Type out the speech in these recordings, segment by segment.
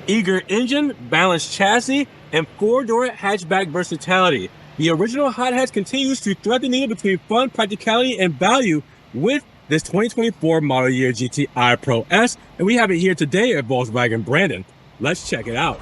Eager engine, balanced chassis, and four-door hatchback versatility. The original hot hatch continues to thread the needle between fun, practicality, and value with this 2024 model year GTI Pro S, and we have it here today at Volkswagen Brandon. Let's check it out.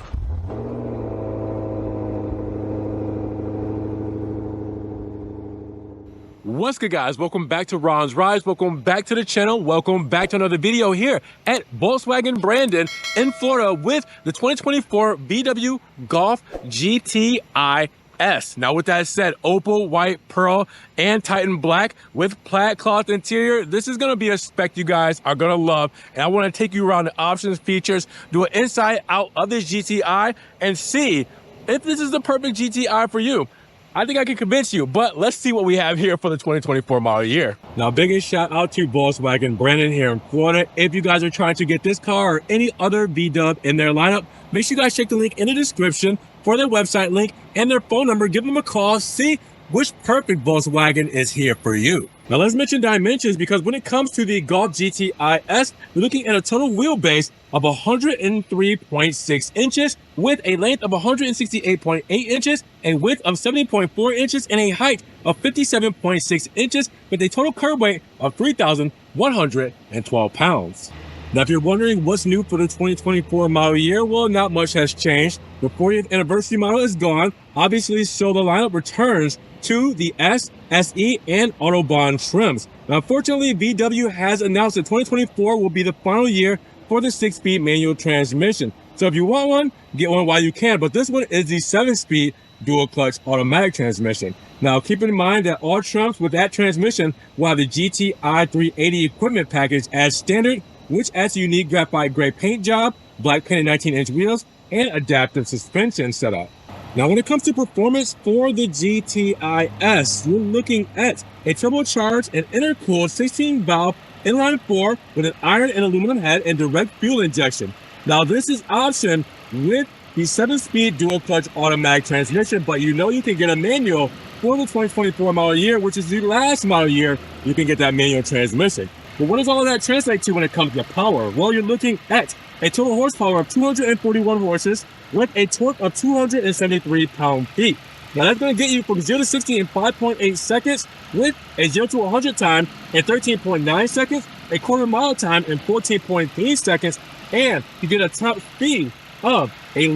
What's good, guys? Welcome back to Ron's Rides. Welcome back to the channel. Welcome back to another video here at Volkswagen Brandon in Florida with the 2024 VW Golf GTI S. Now, with that said, opal, white, pearl, and Titan black with plaid cloth interior. This is going to be a spec you guys are going to love. And I want to take you around the options, features, do an inside out of this GTI and see if this is the perfect GTI for you. I think I can convince you, but let's see what we have here for the 2024 model year. Now, biggest shout out to Volkswagen Brandon here in Florida. If you guys are trying to get this car or any other VW in their lineup, make sure you guys check the link in the description for their website link and their phone number. Give them a call, see which perfect Volkswagen is here for you. Now, let's mention dimensions, because when it comes to the Golf GTI S, we're looking at a total wheelbase of 103.6 inches with a length of 168.8 inches, a width of 70.4 inches, and a height of 57.6 inches with a total curb weight of 3,112 pounds. Now, if you're wondering what's new for the 2024 model year, well, not much has changed. The 40th anniversary model is gone, obviously, so the lineup returns to the S, SE, and Autobahn trims. Now, unfortunately, VW has announced that 2024 will be the final year for the 6-speed manual transmission. So if you want one, get one while you can, but this one is the 7-speed dual-clutch automatic transmission. Now, keep in mind that all trims with that transmission will have the GTI 380 equipment package as standard, which adds a unique graphite gray paint job, black painted 19-inch wheels, and adaptive suspension setup. Now, when it comes to performance for the GTI S, you're looking at a turbocharged and intercooled 16-valve inline-4 with an iron and aluminum head and direct fuel injection. Now, this is optioned with the 7-speed dual-clutch automatic transmission, but you know you can get a manual for the 2024 model year, which is the last model year you can get that manual transmission. But what does all of that translate to when it comes to power? Well, you're looking at a total horsepower of 241 horses with a torque of 273 pound-feet. Now, that's going to get you from 0 to 60 in 5.8 seconds with a 0 to 100 time in 13.9 seconds, a quarter mile time in 14.3 seconds, and you get a top speed of a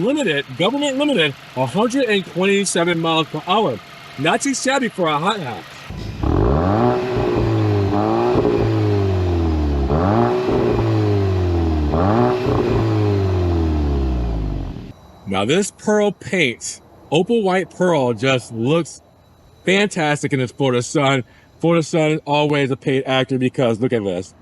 government limited 127 miles per hour. Not too shabby for a hot hatch. Now, this pearl paint, opal white pearl, just looks fantastic in this Florida sun. Florida sun is always a paid actor, because look at this.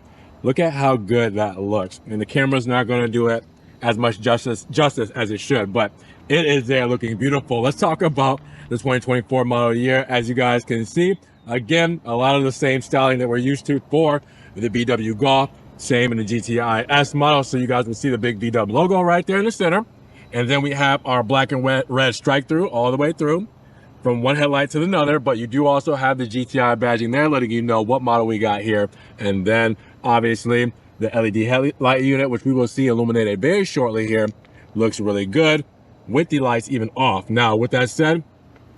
Look at how good that looks. And the camera's not going to do it as much justice as it should, but it is there looking beautiful. Let's talk about the 2024 model year. As you guys can see, again, a lot of the same styling that we're used to for the VW Golf, same in the GTI S model. So you guys will see the big VW logo right there in the center. And then we have our black and red strike through all the way through from one headlight to another. But you do also have the GTI badging there, letting you know what model we got here. And then obviously the LED headlight unit, which we will see illuminated very shortly here, looks really good with the lights even off. Now, with that said,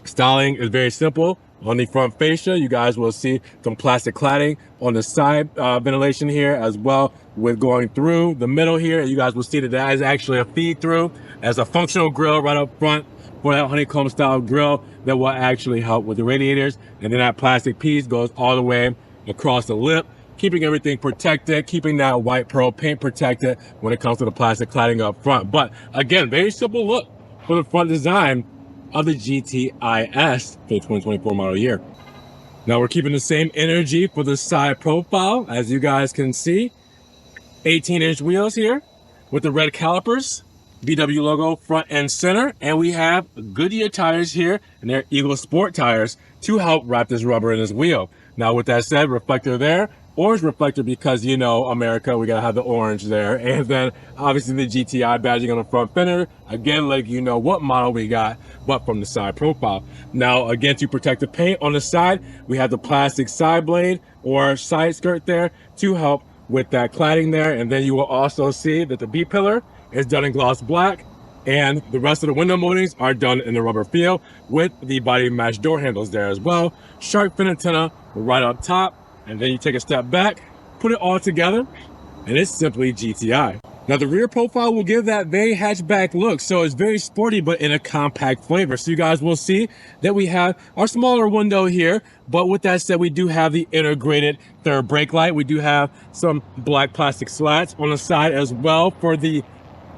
styling is very simple. On the front fascia, you guys will see some plastic cladding on the side ventilation here, as well with going through the middle here. You guys will see that that is actually a feed through as a functional grill right up front for that honeycomb style grill that will actually help with the radiators. And then that plastic piece goes all the way across the lip, keeping everything protected, keeping that white pearl paint protected when it comes to the plastic cladding up front. But again, very simple look for the front design of the GTI S for the 2024 model year. Now, we're keeping the same energy for the side profile, as you guys can see. 18-inch wheels here with the red calipers, VW logo front and center, and we have Goodyear tires here, and they're Eagle Sport tires to help wrap this rubber in this wheel. Now, with that said, reflector there, orange reflector, because, you know, America, we gotta have the orange there. And then obviously the GTI badging on the front fender, again, like, you know what model we got, but from the side profile. Now, again, to protect the paint on the side, we have the plastic side blade or side skirt there to help with that cladding there. And then you will also see that the B pillar is done in gloss black, and the rest of the window moldings are done in the rubber feel with the body match door handles there as well. Shark fin antenna right up top, and then you take a step back, put it all together, and it's simply GTI. Now the rear profile will give that very hatchback look, so it's very sporty but in a compact flavor. So you guys will see that we have our smaller window here, but with that said, we do have the integrated third brake light. We do have some black plastic slats on the side as well for the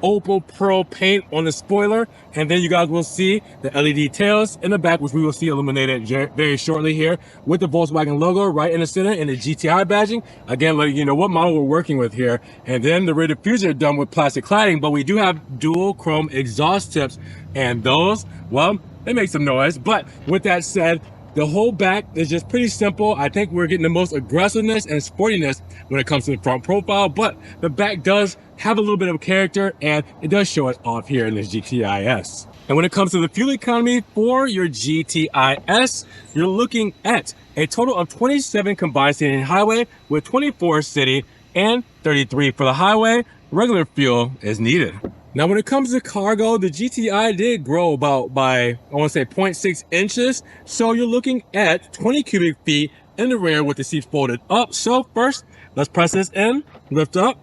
opal pearl paint on the spoiler, and then you guys will see the LED tails in the back, which we will see illuminated very shortly here with the Volkswagen logo right in the center and the GTI badging, again letting you know what model we're working with here. And then the rear diffuser done with plastic cladding, but we do have dual chrome exhaust tips, and those, well, they make some noise. But with that said, the whole back is just pretty simple. I think we're getting the most aggressiveness and sportiness when it comes to the front profile, but the back does have a little bit of character, and it does show it off here in this GTI-S. And when it comes to the fuel economy for your GTI-S, you're looking at a total of 27 combined city and highway with 24 city and 33 for the highway. Regular fuel is needed. Now, when it comes to cargo, the GTI did grow about by, I want to say 0.6 inches. So you're looking at 20 cubic feet in the rear with the seats folded up. So first, let's press this in, lift up.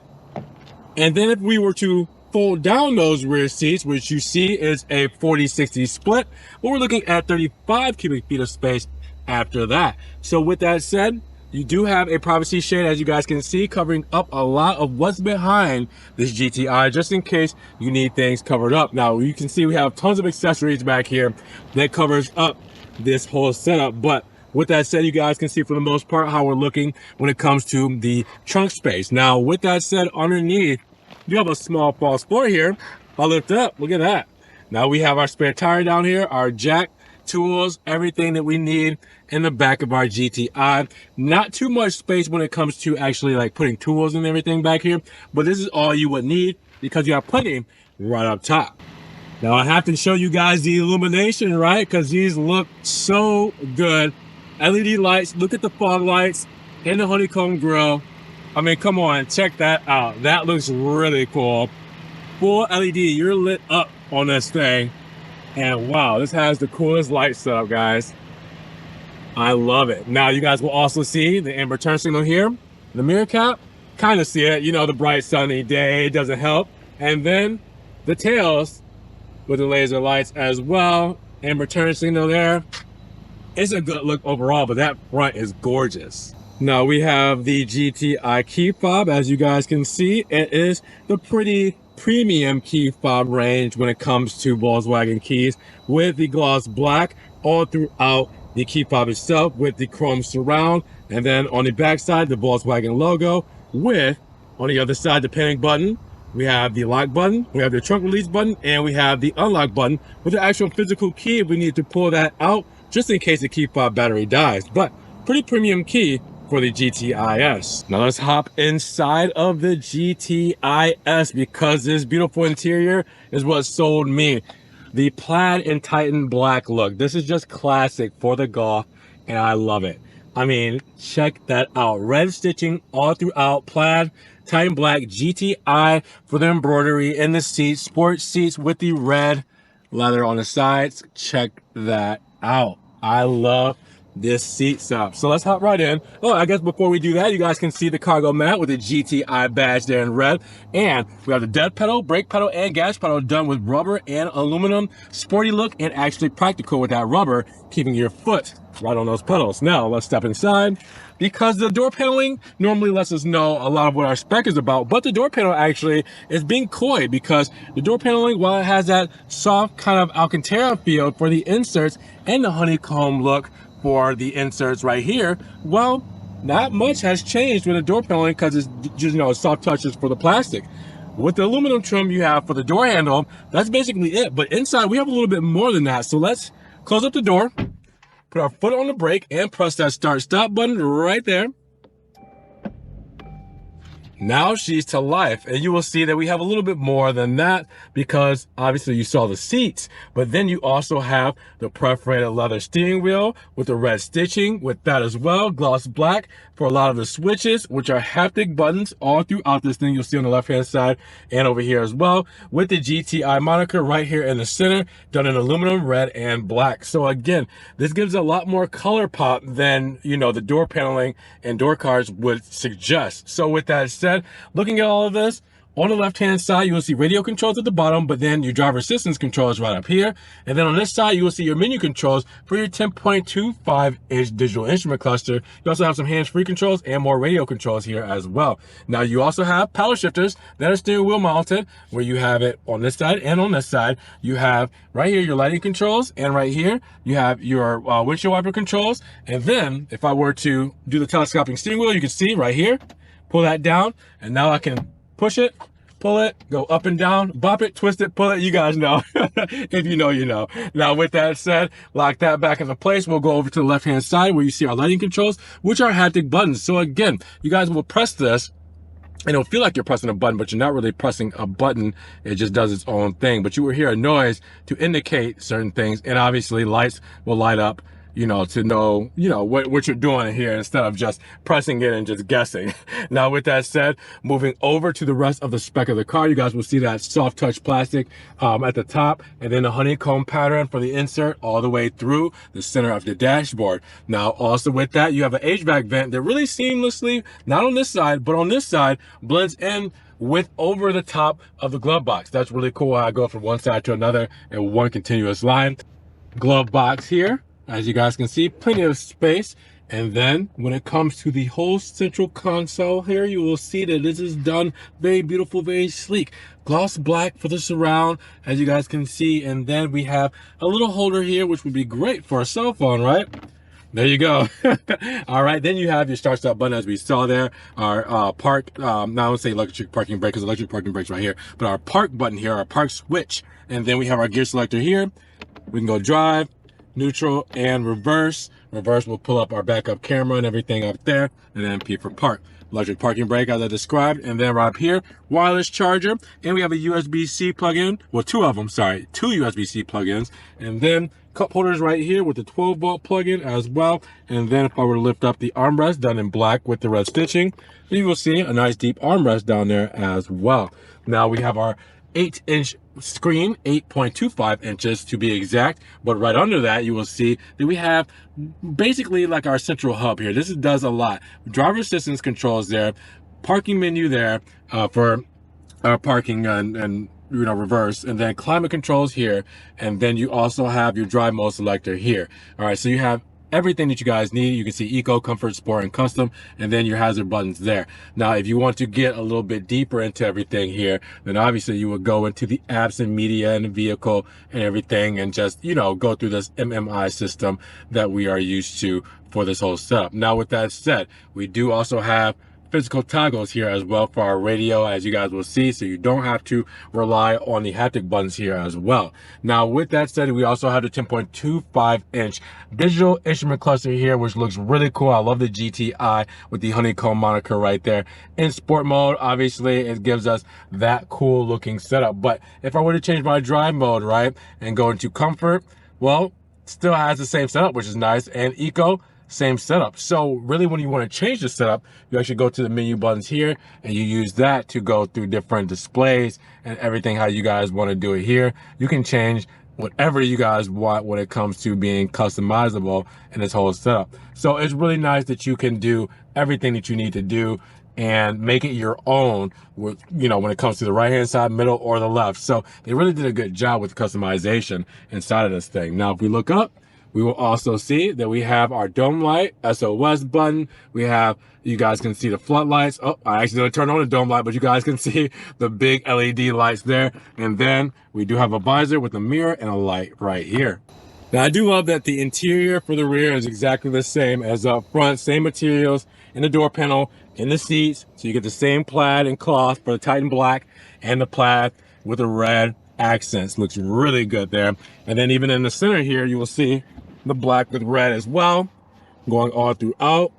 And then if we were to fold down those rear seats, which you see is a 40-60 split, but we're looking at 35 cubic feet of space after that. So with that said, you do have a privacy shade, as you guys can see, covering up a lot of what's behind this GTI, just in case you need things covered up. Now, you can see we have tons of accessories back here that covers up this whole setup. But with that said, you guys can see for the most part how we're looking when it comes to the trunk space. Now, with that said, underneath, you have a small false floor here. I'll lift up, look at that. Now we have our spare tire down here, our jack, tools, everything that we need in the back of our GTI. Not too much space when it comes to actually like putting tools and everything back here, but this is all you would need because you have plenty right up top. Now I have to show you guys the illumination, right? Because these look so good. LED lights, look at the fog lights and the honeycomb grille. I mean, come on, check that out. That looks really cool. Full LED, you're lit up on this thing. And wow, this has the coolest light setup, guys. I love it. Now you guys will also see the amber turn signal here. The mirror cap, kind of see it. You know, the bright sunny day doesn't help. And then the tails with the laser lights as well. Amber turn signal there. It's a good look overall, but that front is gorgeous. Now we have the GTI key fob. As you guys can see, it is the pretty premium key fob range when it comes to Volkswagen keys, with the gloss black all throughout the key fob itself with the chrome surround, and then on the back side the Volkswagen logo with, on the other side, the panic button. We have the lock button, we have the trunk release button, and we have the unlock button with the actual physical key if we need to pull that out just in case the key fob battery dies. But pretty premium key for the GTI-S. Now let's hop inside of the GTI-S, because this beautiful interior is what sold me. The plaid and Titan black look. This is just classic for the Golf, and I love it. I mean, check that out. Red stitching all throughout, plaid, Titan black, GTI for the embroidery in the seats, sports seats with the red leather on the sides. Check that out. I love this seat setup. So let's hop right in. Oh, I guess before we do that, you guys can see the cargo mat with the GTI badge there in red. And we have the dead pedal, brake pedal, and gas pedal done with rubber and aluminum. Sporty look and actually practical with that rubber, keeping your foot right on those pedals. Now let's step inside, because the door paneling normally lets us know a lot of what our spec is about, but the door panel actually is being coy, because the door paneling, while it has that soft kind of Alcantara feel for the inserts and the honeycomb look for the inserts right here, well, not much has changed with the door paneling, because it's just, you know, soft touches for the plastic. With the aluminum trim you have for the door handle, that's basically it. But inside we have a little bit more than that. So let's close up the door, put our foot on the brake, and press that start stop button right there. Now she's to life, and you will see that we have a little bit more than that, because obviously you saw the seats, but then you also have the perforated leather steering wheel with the red stitching with that as well, gloss black, for a lot of the switches, which are haptic buttons all throughout this thing. You'll see on the left-hand side and over here as well, with the GTI moniker right here in the center, done in aluminum, red, and black. So again, this gives a lot more color pop than, you know, the door paneling and door cards would suggest. So with that said, looking at all of this, on the left-hand side, you will see radio controls at the bottom, but then your driver assistance controls right up here. And then on this side, you will see your menu controls for your 10.25-inch digital instrument cluster. You also have some hands-free controls and more radio controls here as well. Now, you also have power shifters that are steering wheel mounted, where you have it on this side and on this side. You have right here your lighting controls, and right here, you have your windshield wiper controls. And then, if I were to do the telescoping steering wheel, you can see right here, pull that down, and now I can push it, pull it, go up and down, bop it, twist it, pull it. You guys know. If you know, you know. Now, with that said, lock that back into place. We'll go over to the left-hand side where you see our lighting controls, which are haptic buttons. So again, you guys will press this, and it'll feel like you're pressing a button, but you're not really pressing a button. It just does its own thing. But you will hear a noise to indicate certain things, and obviously lights will light up, you know, to know, you know, what you're doing here instead of just pressing it and just guessing. Now, with that said, moving over to the rest of the spec of the car, you guys will see that soft touch plastic at the top, and then a honeycomb pattern for the insert all the way through the center of the dashboard. Now, also with that, you have an HVAC vent that really seamlessly, not on this side, but on this side, blends in with over the top of the glove box. That's really cool how I go from one side to another in one continuous line. Glove box here. As you guys can see, plenty of space. And then when it comes to the whole central console here, you will see that this is done very beautiful, very sleek. Gloss black for the surround, as you guys can see. And then we have a little holder here, which would be great for a cell phone, right? There you go. All right, then you have your start stop button, as we saw there. Our park, now I don't say electric parking brake, because electric parking brake's right here, but our park button here, our park switch. And then we have our gear selector here. We can go drive, neutral, and reverse. Reverse will pull up our backup camera and everything up there, and then P for park. Electric parking brake, as I described, and then right up here, wireless charger, and we have a USB-C plug-in, well, two USB-C plug-ins, and then cup holders right here with the 12-volt plug-in as well. And then if I were to lift up the armrest, done in black with the red stitching, you will see a nice deep armrest down there as well. Now we have our 8-inch screen, 8.25 inches to be exact, but right under that you will see that we have basically like our central hub here. This does a lot. Driver assistance controls there, parking menu there for parking and you know, reverse, and then climate controls here, and then you also have your drive mode selector here. All right, so you have everything that you guys need. You can see eco, comfort, sport, and custom, and then your hazard buttons there. Now, if you want to get a little bit deeper into everything here, then obviously you would go into the apps and media and the vehicle and everything, and just, you know, go through this MMI system that we are used to for this whole setup. Now, with that said, we do also have physical toggles here as well for our radio, as you guys will see, so you don't have to rely on the haptic buttons here as well. Now, with that said, we also have the 10.25-inch digital instrument cluster here, which looks really cool. I love the GTI with the honeycomb moniker right there. In sport mode, obviously, it gives us that cool looking setup. But if I were to change my drive mode, right, and go into comfort, well, still has the same setup, which is nice, and eco, same setup. So really, when you want to change the setup, you actually go to the menu buttons here, and you use that to go through different displays and everything how you guys want to do it here. You can change whatever you guys want when it comes to being customizable in this whole setup. So it's really nice that you can do everything that you need to do and make it your own with, you know, when it comes to the right hand side, middle, or the left. So they really did a good job with customization inside of this thing. Now, if we look up, we will also see that we have our dome light, SOS button. We have, you guys can see the floodlights. Oh, I accidentally turned on the dome light, but you guys can see the big LED lights there. And then we do have a visor with a mirror and a light right here. Now, I do love that the interior for the rear is exactly the same as up front. Same materials in the door panel, in the seats. So you get the same plaid and cloth for the Titan black and the plaid with the red accents. Looks really good there. And then even in the center here, you will see the black with red as well, going all throughout.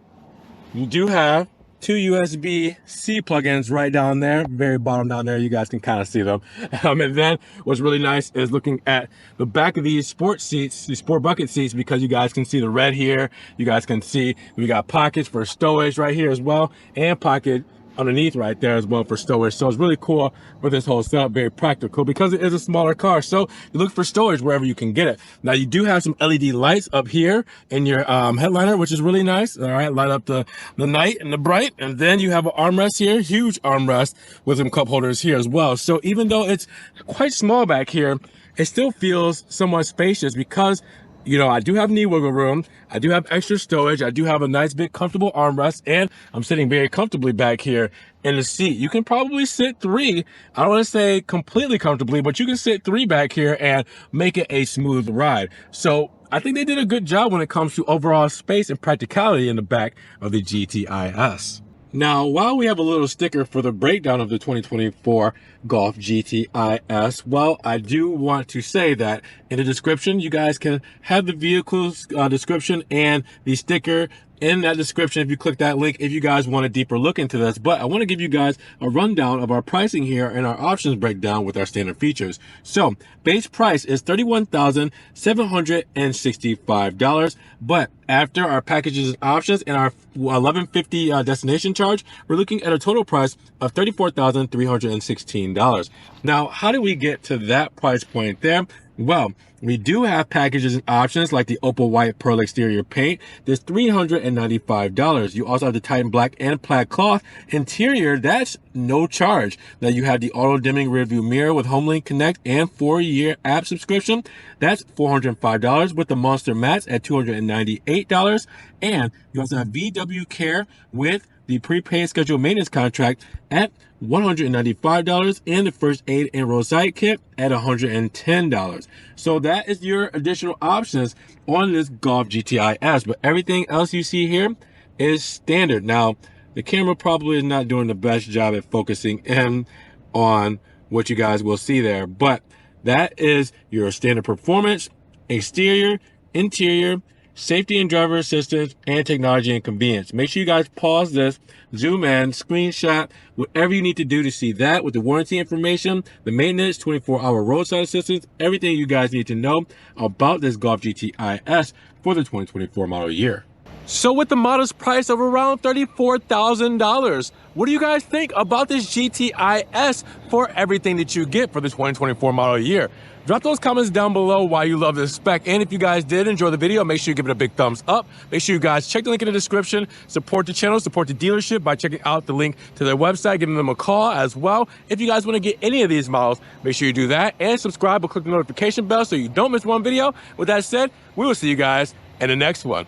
You do have two USB-C plugins right down there, very bottom down there. You guys can kind of see them. And then what's really nice is looking at the back of these sport seats, these sport bucket seats, because you guys can see the red here. You guys can see we got pockets for stowage right here as well, and pocket underneath right there as well for stowage. So it's really cool with this whole setup, very practical because it is a smaller car. So you look for stowage wherever you can get it. Now you do have some LED lights up here in your headliner, which is really nice. All right, light up the night and the bright. And then you have an armrest here, huge armrest with some cup holders here as well. So even though it's quite small back here, it still feels somewhat spacious because, you know, I do have knee wiggle room. I do have extra stowage. I do have a nice big comfortable armrest, and I'm sitting very comfortably back here in the seat. You can probably sit three. I don't want to say completely comfortably, but you can sit three back here and make it a smooth ride. So I think they did a good job when it comes to overall space and practicality in the back of the GTI-S. Now, while we have a little sticker for the breakdown of the 2024 Golf GTI-S, well, I do want to say that in the description, you guys can have the vehicle's description and the sticker in that description if you click that link if you guys want a deeper look into this. But I want to give you guys a rundown of our pricing here and our options breakdown with our standard features. So base price is $31,765, but after our packages and options and our $11.50 destination charge, we're looking at a total price of $34,316. Now, how do we get to that price point there? Well, we do have packages and options like the opal white pearl exterior paint. There's $395. You also have the Titan black and plaid cloth interior. That's no charge. Now you have the auto dimming rear view mirror with HomeLink Connect and 4-year app subscription. That's $405 with the monster mats at $298. And you also have VW Care with the prepaid scheduled maintenance contract at $195 and the first aid and roadside kit at $110. So that is your additional options on this Golf GTI-S, but everything else you see here is standard. Now, the camera probably is not doing the best job at focusing in on what you guys will see there, but that is your standard performance, exterior, interior, safety and driver assistance, and technology and convenience. Make sure you guys pause this, zoom in, screenshot, whatever you need to do to see that with the warranty information, the maintenance, 24-hour roadside assistance, everything you guys need to know about this Golf GTI-S for the 2024 model year. So with the modest price of around $34,000, what do you guys think about this GTI-S for everything that you get for the 2024 model year? Drop those comments down below why you love this spec. And if you guys did enjoy the video, make sure you give it a big thumbs up. Make sure you guys check the link in the description, support the channel, support the dealership by checking out the link to their website, giving them a call as well. If you guys want to get any of these models, make sure you do that and subscribe or click the notification bell so you don't miss one video. With that said, we will see you guys in the next one.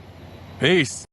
Peace.